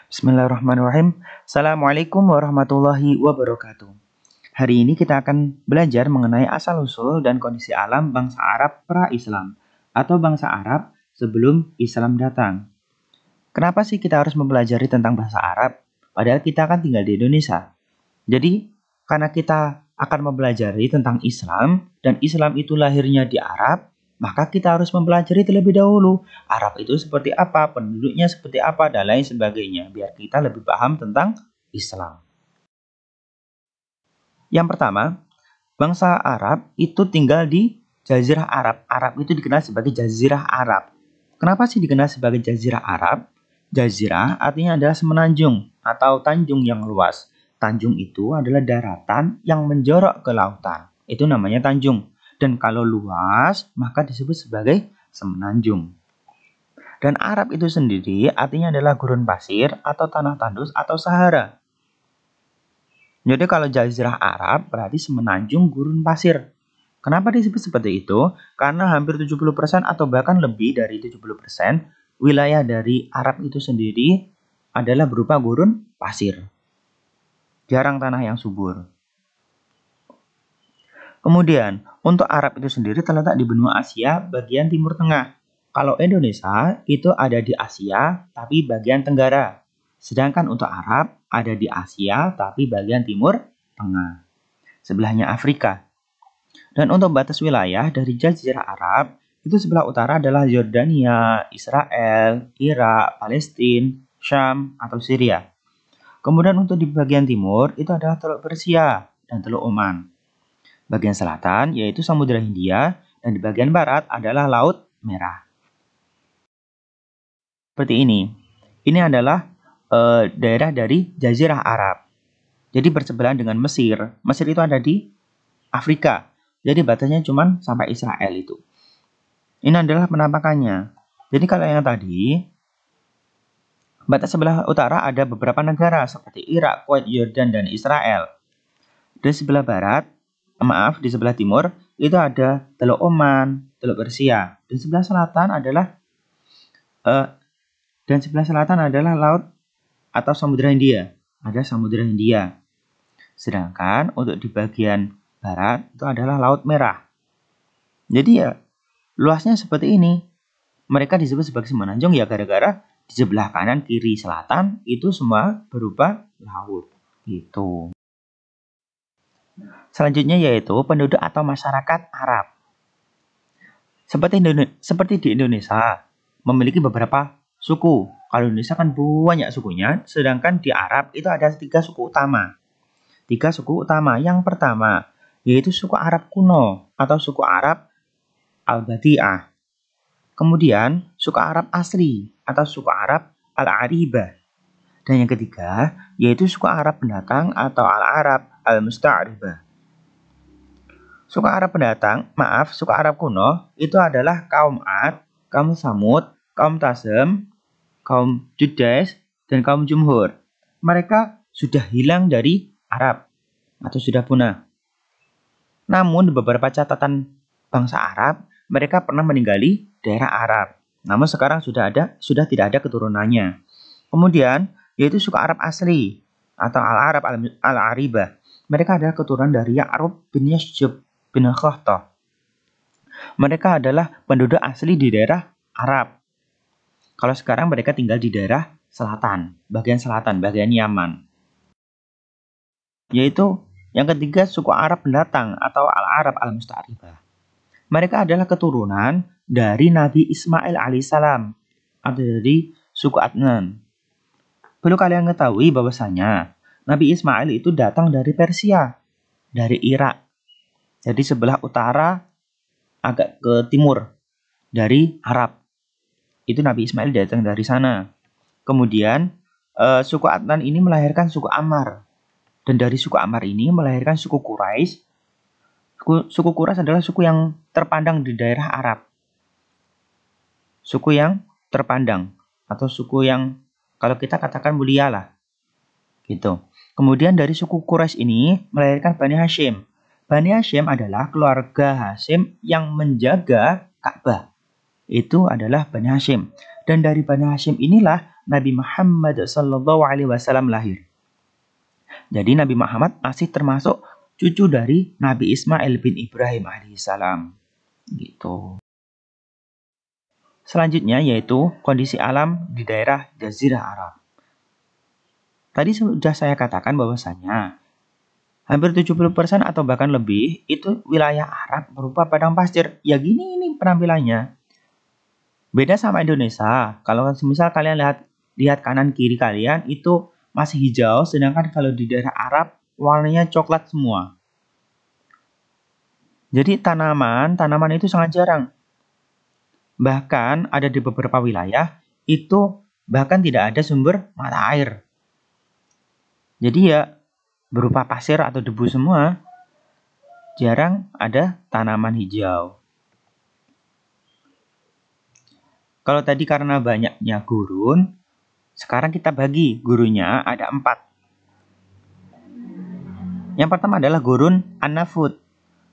Bismillahirrahmanirrahim. Assalamualaikum warahmatullahi wabarakatuh. Hari ini kita akan belajar mengenai asal-usul dan kondisi alam bangsa Arab pra-Islam atau bangsa Arab sebelum Islam datang. Kenapa sih kita harus mempelajari tentang bahasa Arab? Padahal kita kan tinggal di Indonesia. Jadi, karena kita akan mempelajari tentang Islam dan Islam itu lahirnya di Arab, maka kita harus mempelajari terlebih dahulu Arab itu seperti apa, penduduknya seperti apa, dan lain sebagainya, biar kita lebih paham tentang Islam. Yang pertama, bangsa Arab itu tinggal di Jazirah Arab. Arab itu dikenal sebagai Jazirah Arab. Kenapa sih dikenal sebagai Jazirah Arab? Jazirah artinya adalah semenanjung atau tanjung yang luas. Tanjung itu adalah daratan yang menjorok ke lautan. Itu namanya tanjung. Dan kalau luas, maka disebut sebagai semenanjung. Dan Arab itu sendiri artinya adalah gurun pasir atau tanah tandus atau Sahara. Jadi kalau Jazirah Arab berarti semenanjung gurun pasir. Kenapa disebut seperti itu? Karena hampir 70% atau bahkan lebih dari 70% wilayah dari Arab itu sendiri adalah berupa gurun pasir. Jarang tanah yang subur. Kemudian, untuk Arab itu sendiri terletak di benua Asia bagian timur tengah. Kalau Indonesia itu ada di Asia tapi bagian tenggara. Sedangkan untuk Arab ada di Asia tapi bagian timur tengah. Sebelahnya Afrika. Dan untuk batas wilayah dari Jazirah Arab, itu sebelah utara adalah Yordania, Israel, Irak, Palestina, Syam, atau Syria. Kemudian untuk di bagian timur itu adalah Teluk Persia dan Teluk Oman. Bagian selatan yaitu Samudra Hindia dan di bagian barat adalah Laut Merah. Seperti ini. Ini adalah daerah dari Jazirah Arab. Jadi bersebelahan dengan Mesir. Mesir itu ada di Afrika. Jadi batasnya cuma sampai Israel itu. Ini adalah penampakannya. Jadi kalau yang tadi, batas sebelah utara ada beberapa negara seperti Irak, Kuwait, Yordan, dan Israel. Di sebelah barat, di sebelah timur itu ada Teluk Oman, Teluk Persia. Dan sebelah selatan adalah laut atau Samudra Hindia. Ada Samudra Hindia. Sedangkan untuk di bagian barat itu adalah Laut Merah. Jadi ya luasnya seperti ini. Mereka disebut sebagai semenanjung ya gara-gara di sebelah kanan, kiri, selatan itu semua berupa laut. Gitu. Selanjutnya yaitu penduduk atau masyarakat Arab. Seperti di Indonesia, memiliki beberapa suku. Kalau Indonesia kan banyak sukunya, sedangkan di Arab itu ada 3 suku utama. 3 suku utama. Yang pertama, yaitu suku Arab kuno atau suku Arab Al-Badi'ah. Kemudian, suku Arab asli atau suku Arab Al-Aribah. Dan yang ketiga, yaitu suku Arab pendatang atau Al-Arab Al-Musta'ribah. Suku Arab kuno itu adalah kaum Ad, kaum Samud, kaum Tasem, kaum Judes, dan kaum Jumhur. Mereka sudah hilang dari Arab atau sudah punah. Namun di beberapa catatan bangsa Arab, mereka pernah meninggali daerah Arab. Namun sekarang sudah tidak ada keturunannya. Kemudian yaitu suku Arab asli atau Al-Arab Al-Aribah. Mereka adalah keturunan dari Ya'rub bin Yasjub bin Khahtah. Mereka adalah penduduk asli di daerah Arab. Kalau sekarang mereka tinggal di daerah selatan, bagian Yaman. Yaitu yang ketiga suku Arab pendatang atau Al-Arab Al-Musta'ribah. Mereka adalah keturunan dari Nabi Ismail alaihissalam atau dari suku Adnan. Perlu kalian ketahui bahwasanya Nabi Ismail itu datang dari Persia, dari Irak. Jadi sebelah utara agak ke timur dari Arab. Itu Nabi Ismail datang dari sana. Kemudian suku Adnan ini melahirkan suku Ammar. Dan dari suku Ammar ini melahirkan suku Quraisy. Suku Quraisy adalah suku yang terpandang di daerah Arab. Suku yang terpandang atau suku yang kalau kita katakan mulia lah. Gitu. Kemudian dari suku Quraisy ini melahirkan Bani Hashim. Bani Hashim adalah keluarga Hashim yang menjaga Ka'bah. Itu adalah Bani Hashim. Dan dari Bani Hashim inilah Nabi Muhammad Sallallahu Alaihi Wasallam lahir. Jadi Nabi Muhammad masih termasuk cucu dari Nabi Ismail bin Ibrahim alaihissalam. Gitu. Selanjutnya yaitu kondisi alam di daerah Jazirah Arab. Tadi sudah saya katakan bahwasanya hampir 70% atau bahkan lebih itu wilayah Arab berupa padang pasir. Ya gini ini penampilannya. Beda sama Indonesia. Kalau misal kalian lihat kanan kiri kalian itu masih hijau, sedangkan kalau di daerah Arab warnanya coklat semua. Jadi tanaman itu sangat jarang. Bahkan ada di beberapa wilayah itu bahkan tidak ada sumber mata air. Jadi ya berupa pasir atau debu semua. Jarang ada tanaman hijau. Kalau tadi karena banyaknya gurun, sekarang kita bagi gurunnya ada 4. Yang pertama adalah gurun An-Nafud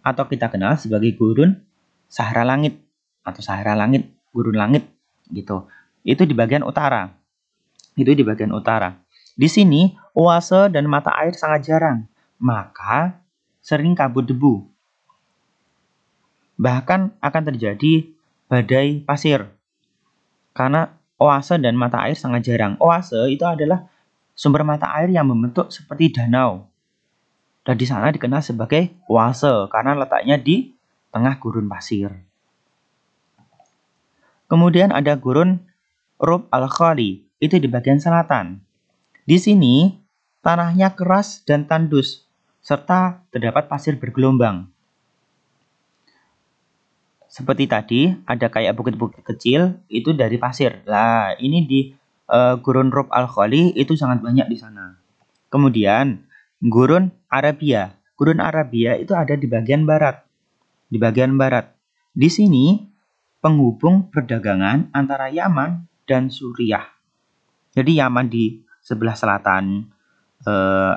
atau kita kenal sebagai gurun Sahara Langit atau Sahara Langit, gurun langit gitu. Itu di bagian utara. Di sini oase dan mata air sangat jarang, maka sering kabut debu. Bahkan akan terjadi badai pasir karena oase dan mata air sangat jarang. Oase itu adalah sumber mata air yang membentuk seperti danau. Dan di sana dikenal sebagai oase karena letaknya di tengah gurun pasir. Kemudian ada gurun Rub al-Khali, itu di bagian selatan. Di sini tanahnya keras dan tandus serta terdapat pasir bergelombang. Seperti tadi, ada kayak bukit-bukit kecil, itu dari pasir. Nah, ini di gurun Rub al-Khali itu sangat banyak di sana. Kemudian, gurun Arabia. Gurun Arabia itu ada di bagian barat. Di sini, penghubung perdagangan antara Yaman dan Suriah. Jadi Yaman di sebelah selatan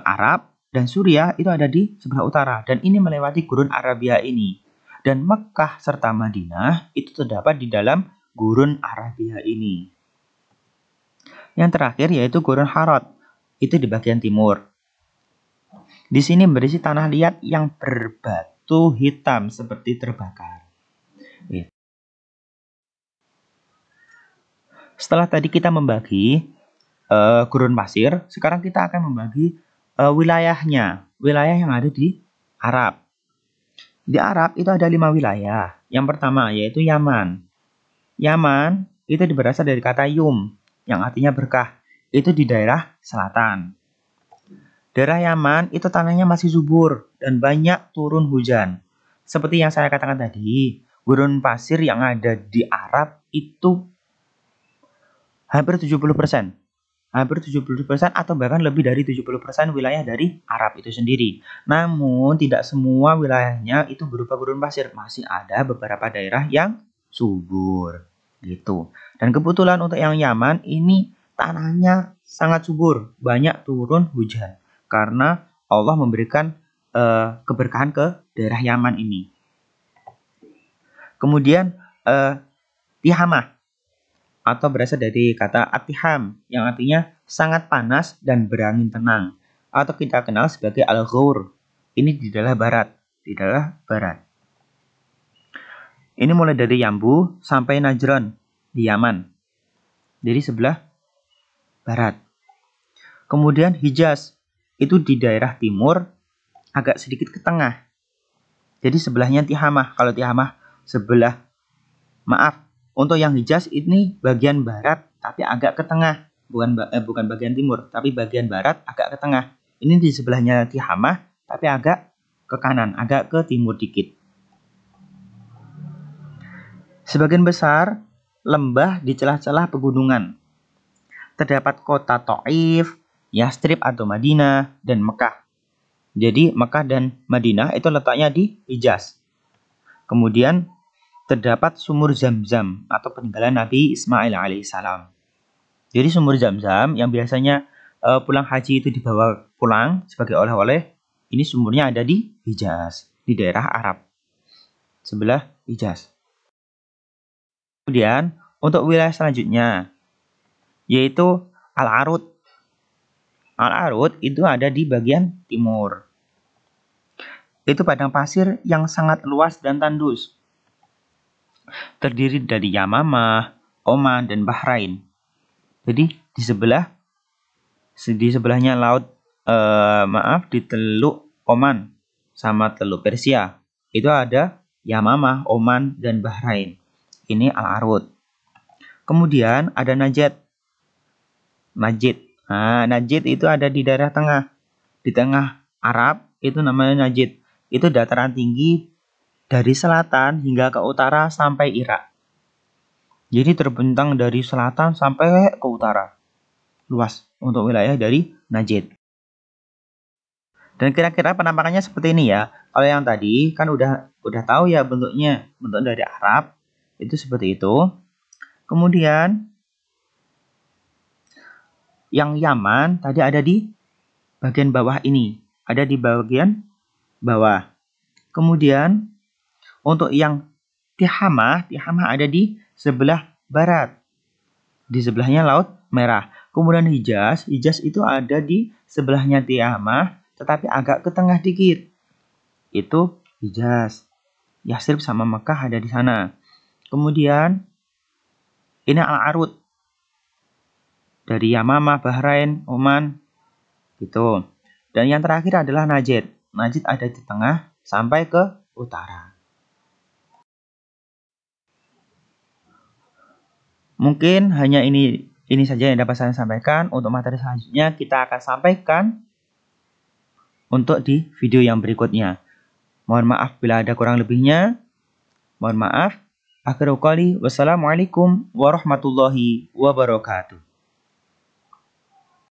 Arab dan Suriah itu ada di sebelah utara. Dan ini melewati gurun Arabia ini. Dan Mekah serta Madinah itu terdapat di dalam gurun Arabia ini. Yang terakhir yaitu gurun Harod, itu di bagian timur. Di sini berisi tanah liat yang berbatu hitam seperti terbakar. Setelah tadi kita membagi gurun pasir, sekarang kita akan membagi wilayahnya, wilayah yang ada di Arab. Di Arab itu ada 5 wilayah. Yang pertama yaitu Yaman. Yaman itu berasal dari kata yum, yang artinya berkah. Itu di daerah selatan. Daerah Yaman itu tanahnya masih subur dan banyak turun hujan. Seperti yang saya katakan tadi, gurun pasir yang ada di Arab itu hampir 70%. Hampir 70% atau bahkan lebih dari 70% wilayah dari Arab itu sendiri. Namun tidak semua wilayahnya itu berupa gurun pasir. Masih ada beberapa daerah yang subur gitu. Dan kebetulan untuk yang Yaman ini tanahnya sangat subur, banyak turun hujan karena Allah memberikan keberkahan ke daerah Yaman ini. Kemudian Tihamah atau berasal dari kata atiham yang artinya sangat panas dan berangin tenang atau kita kenal sebagai al-ghur. Ini di daerah barat, Ini mulai dari Yambu sampai Najran di Yaman. Jadi sebelah barat. Kemudian Hijaz itu di daerah timur agak sedikit ke tengah. Jadi sebelahnya Tihamah. Kalau Tihamah sebelah untuk yang Hijaz ini bagian barat tapi agak ke tengah, bukan bagian timur, tapi bagian barat agak ke tengah. Ini di sebelahnya Tihamah tapi agak ke kanan, agak ke timur dikit. Sebagian besar lembah di celah-celah pegunungan. Terdapat kota Taif, Yastrib atau Madinah, dan Mekah. Jadi Mekah dan Madinah itu letaknya di Hijaz. Kemudian terdapat sumur Zam-Zam atau peninggalan Nabi Ismail alaihissalam. Jadi sumur Zam-Zam yang biasanya pulang haji itu dibawa pulang sebagai oleh-oleh, ini sumurnya ada di Hijaz, di daerah Arab, sebelah Hijaz. Kemudian untuk wilayah selanjutnya, yaitu Al-Arud. Al-Arud itu ada di bagian timur. Itu padang pasir yang sangat luas dan tandus. Terdiri dari Yamamah, Oman, dan Bahrain. Jadi di sebelahnya laut, di Teluk Oman sama Teluk Persia. Itu ada Yamamah, Oman, dan Bahrain. Ini Al-Arud. Kemudian ada Najd. Najd itu ada di daerah tengah. Di tengah Arab itu namanya Najd. Itu dataran tinggi dari selatan hingga ke utara sampai Irak. Jadi terbentang dari selatan sampai ke utara. Luas untuk wilayah dari Najd. Dan kira-kira penampakannya seperti ini ya. Kalau yang tadi kan udah tahu ya bentuknya. Bentuk dari Arab itu seperti itu. Kemudian yang Yaman tadi ada di bagian bawah ini. Ada di bagian bawah. Kemudian untuk yang Tihamah ada di sebelah barat. Di sebelahnya Laut Merah. Kemudian Hijaz itu ada di sebelahnya Tihamah, tetapi agak ke tengah dikit. Itu Hijaz. Yasrib sama Mekah ada di sana. Kemudian ini Al-Arud. Dari Yamamah, Bahrain, Oman, gitu. Dan yang terakhir adalah Najd. Najd ada di tengah sampai ke utara. Mungkin hanya ini saja yang dapat saya sampaikan. Untuk materi selanjutnya kita akan sampaikan untuk di video yang berikutnya. Mohon maaf bila ada kurang lebihnya. Mohon maaf. Akhirul qali, wassalamualaikum warahmatullahi wabarakatuh.